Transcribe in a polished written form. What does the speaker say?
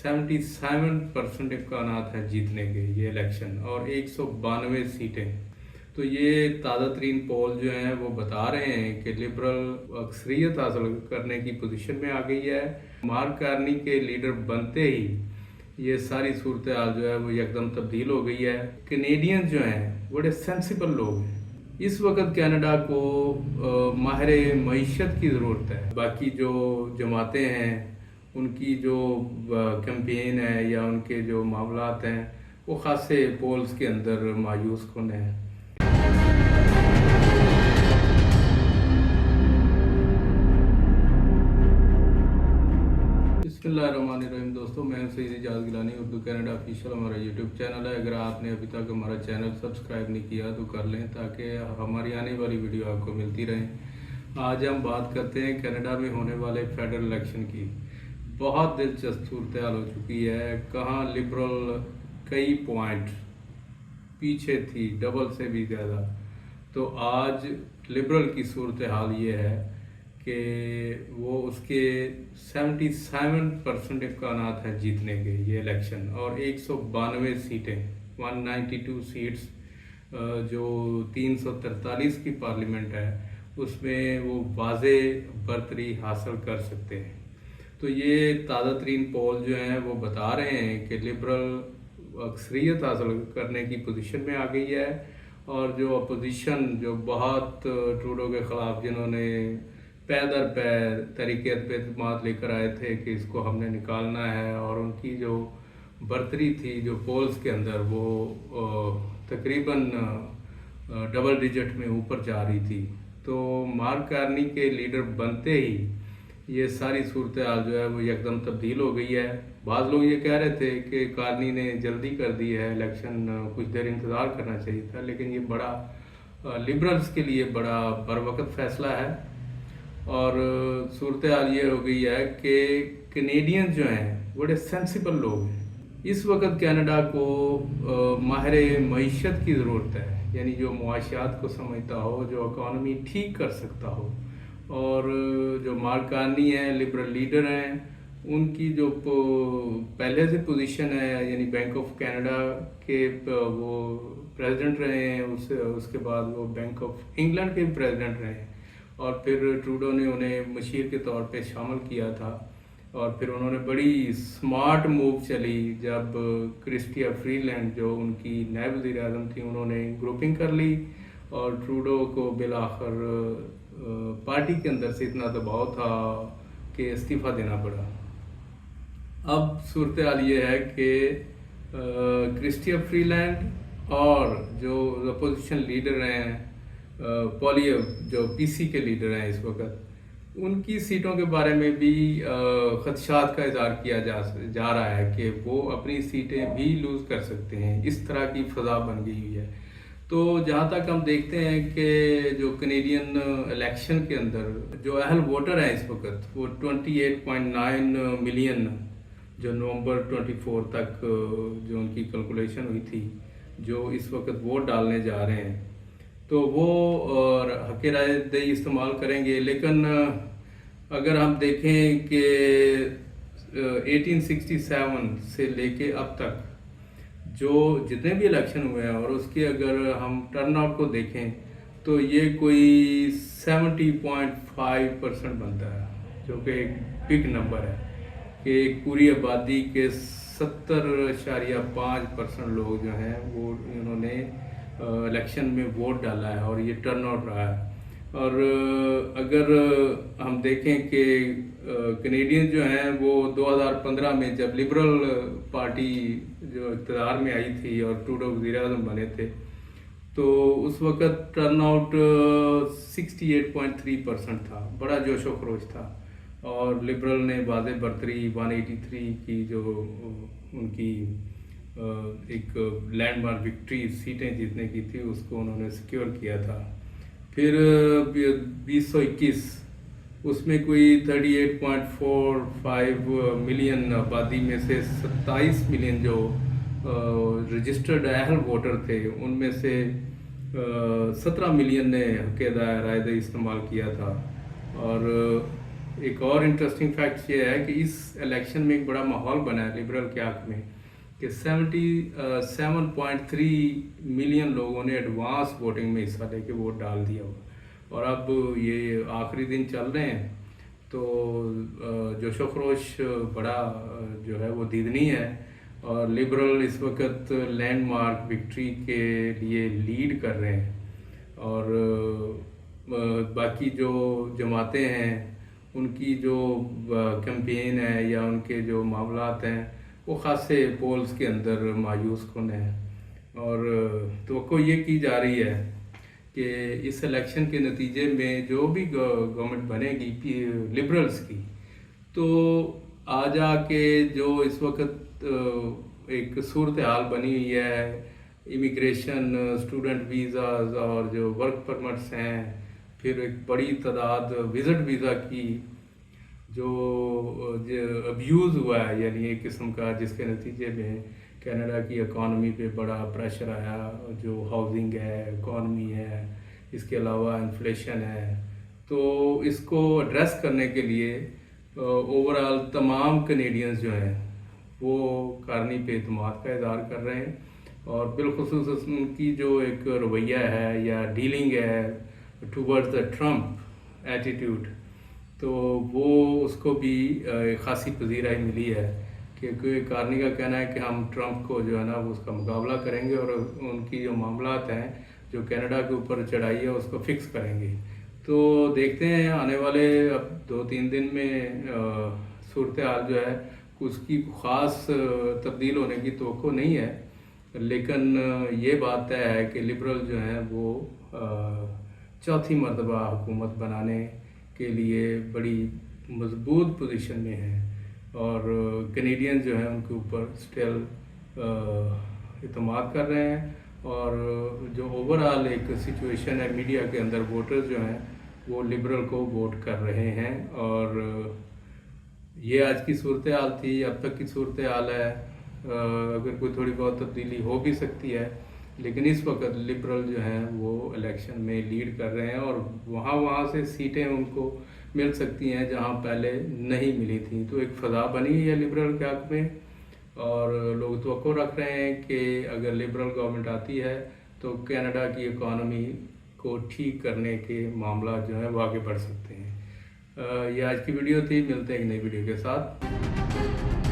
77% इम्कानात हैं जीतने के ये इलेक्शन और 192 सीटें। तो ये ताज़ा तरीन पोल जो हैं वो बता रहे हैं कि लिबरल अक्सरियत हासिल करने की पोजीशन में आ गई है। मार्क कार्नी के लीडर बनते ही ये सारी सूरत हाल जो है वो एकदम तब्दील हो गई है। कैनेडियन जो हैं बड़े सेंसिबल लोग हैं। इस वक्त कनाडा को माहिर मईशत की ज़रूरत है। बाकी जो जमातें हैं उनकी जो कैंपेन है या उनके जो मामलात हैं वो ख़ासे पोल्स के अंदर मायूस कुन हैं। बिस्मिल्लाहिर्रहमानिर्रहीम। दोस्तों, मैं सईद इजाज़ गिलानी, उर्दू कनाडा ऑफिशियल हमारा यूट्यूब चैनल है। अगर आपने अभी तक हमारा चैनल सब्सक्राइब नहीं किया तो कर लें ताकि हमारी आने वाली वीडियो आपको मिलती रहें। आज हम बात करते हैं कनाडा में होने वाले फेडरल इलेक्शन की। बहुत दिलचस्प सूरत हाल हो चुकी है। कहाँ लिबरल कई पॉइंट पीछे थी, डबल से भी ज़्यादा। तो आज लिबरल की सूरत हाल ये है कि वो उसके 77% इम्कानात हैं जीतने के ये इलेक्शन और 192 सीटें 192 सीट्स जो 343 की पार्लियामेंट है उसमें वो वाज़े बरतरी हासिल कर सकते हैं। तो ये ताज़ा तरीन पोल जो हैं वो बता रहे हैं कि लिबरल अक्सरियत हासिल करने की पोजीशन में आ गई है और जो अपोजिशन जो बहुत ट्रूडो के ख़िलाफ़ जिन्होंने पैर दर पैर तरीक़े पे एतमाद लेकर आए थे कि इसको हमने निकालना है और उनकी जो बरतरी थी जो पोल्स के अंदर वो तकरीबन डबल डिजिट में ऊपर जा रही थी। तो मार्क कार्नी के लीडर बनते ही ये सारी सूरत हाल जो है वो एकदम तब्दील हो गई है। बाज़ लोग ये कह रहे थे कि कार्नी ने जल्दी कर दी है इलेक्शन, कुछ देर इंतज़ार करना चाहिए था, लेकिन ये बड़ा लिबरल्स के लिए बड़ा बरवक़्त फ़ैसला है। और सूरत हाल ये हो गई है कि कैनेडियन जो हैं बड़े सेंसिबल लोग हैं। इस वक्त कनाडा को माहिर मईशत की ज़रूरत है, यानी जो मुआशियात को समझता हो, जो इकॉनमी ठीक कर सकता हो। और जो मार्क कार्नी है लिबरल लीडर हैं, उनकी जो पहले से पोजीशन है, यानी बैंक ऑफ कनाडा के वो प्रेसिडेंट रहे हैं, उसके बाद वो बैंक ऑफ इंग्लैंड के प्रेसिडेंट रहे हैं और फिर ट्रूडो ने उन्हें मशीर के तौर पे शामिल किया था। और फिर उन्होंने बड़ी स्मार्ट मूव चली जब क्रिस्टिया फ्रीलैंड जो उनकी नायब वज़ीर आज़म थी उन्होंने ग्रुपिंग कर ली और ट्रूडो को बिलाखिर पार्टी के अंदर से इतना दबाव था कि इस्तीफ़ा देना पड़ा। अब सूरत हाल ये है कि क्रिस्टिया फ्रीलैंड और जो अपोजिशन लीडर हैं पॉलियो जो पीसी के लीडर हैं इस वक्त, उनकी सीटों के बारे में भी खदशात का इज़हार किया जा रहा है कि वो अपनी सीटें भी लूज़ कर सकते हैं। इस तरह की फ़ज़ा बन गई हुई है। तो जहाँ तक हम देखते हैं कि जो कैनेडियन इलेक्शन के अंदर जो अहल वोटर हैं इस वक्त वो 28.9 मिलियन जो नवंबर 24 तक जो उनकी कैलकुलेशन हुई थी जो इस वक्त वोट डालने जा रहे हैं, तो वो हक़ राय दही इस्तेमाल करेंगे। लेकिन अगर हम देखें कि 1867 से लेके अब तक जो जितने भी इलेक्शन हुए हैं और उसके अगर हम टर्न आउट को देखें तो ये कोई 70.5% बनता है, जो कि एक बिग नंबर है कि पूरी आबादी के 70.5% लोग जो हैं वो इन्होंने इलेक्शन में वोट डाला है और ये टर्न आउट रहा है। और अगर हम देखें कि कैनेडियन जो हैं वो 2015 में जब लिबरल पार्टी जो इक़्तिदार में आई थी और ट्रूडो वज़ीर आज़म बने थे तो उस वक़्त टर्न आउट 68.3% था, बड़ा जोश व खरोश था। और लिबरल ने वाज़े बरतरी 183 की जो उनकी एक लैंडमार्क विक्ट्री सीटें जीतने की थी उसको उन्होंने सिक्योर किया था। फिर 2021 उसमें कोई 38.45 मिलियन आबादी में से 27 मिलियन जो रजिस्टर्ड अहल वोटर थे उनमें से 17 मिलियन ने हक़ राय इस्तेमाल किया था। और एक और इंटरेस्टिंग फैक्ट ये है कि इस इलेक्शन में एक बड़ा माहौल बना है लिबरल के हक में कि 77.3 मिलियन लोगों ने एडवांस वोटिंग में हिस्सा लेके वोट डाल दिया हुआ, और अब ये आखिरी दिन चल रहे हैं तो जोशो खरोश बड़ा जो है वो दीदनी है, और लिबरल इस वक्त लैंडमार्क विक्ट्री के लिए लीड कर रहे हैं। और बाकी जो जमातें हैं उनकी जो कैंपेन है या उनके जो मामलात हैं वो ख़ासे पोल्स के अंदर मायूस कन हैं, और तो ये की जा रही है कि इस इलेक्शन के नतीजे में जो भी गवर्नमेंट बनेगी लिबरल्स की, तो आ जाके जो इस वक्त एक सूरत हाल बनी हुई है, इमिग्रेशन, स्टूडेंट वीज़ाज और जो वर्क परमिट्स हैं, फिर एक बड़ी तादाद विज़िट वीज़ा की जो अब्यूज़ हुआ है, यानी एक किस्म का जिसके नतीजे में कनाडा की इकॉनमी पे बड़ा प्रेशर आया, जो हाउसिंग है, इकॉनमी है, इसके अलावा इन्फ्लेशन है। तो इसको एड्रेस करने के लिए ओवरऑल तमाम कनेडियंस जो हैं वो कारनी पे एतमाद का इज़हार कर रहे हैं, और बिलखुसूस उनकी जो एक रवैया है या डीलिंग है टूवर्ड्स द ट्रम्प एटीट्यूड, तो वो उसको भी खासी पजीराई मिली है, क्योंकि कारनी का कहना है कि हम ट्रम्प को जो है ना उसका मुकाबला करेंगे और उनकी जो मामलात हैं जो कनाडा के ऊपर चढ़ाई है उसको फिक्स करेंगे। तो देखते हैं आने वाले अब 2-3 दिन में सूरत हाल जो है उसकी ख़ास तब्दील होने की तवक्को नहीं है, लेकिन ये बात तय है कि लिबरल जो हैं वो चौथी मरतबा हुकूमत बनाने के लिए बड़ी मजबूत पोजीशन में है, और कैनेडियन जो हैं उनके ऊपर स्टिल इतमाद कर रहे हैं। और जो ओवरऑल एक सिचुएशन है मीडिया के अंदर, वोटर्स जो हैं वो लिबरल को वोट कर रहे हैं, और ये आज की सूरत हाल थी, अब तक की सूरत हाल है। अगर कोई थोड़ी बहुत तब्दीली हो भी सकती है, लेकिन इस वक्त लिबरल जो हैं वो इलेक्शन में लीड कर रहे हैं, और वहाँ से सीटें उनको मिल सकती हैं जहाँ पहले नहीं मिली थी। तो एक फ़ज़ा बनी है लिबरल के हक़ में, और लोग तवक्को रख रहे हैं कि अगर लिबरल गवर्नमेंट आती है तो कनाडा की इकॉनमी को ठीक करने के मामला जो है वो आगे बढ़ सकते हैं। ये आज की वीडियो थी, मिलते हैं एक नई वीडियो के साथ।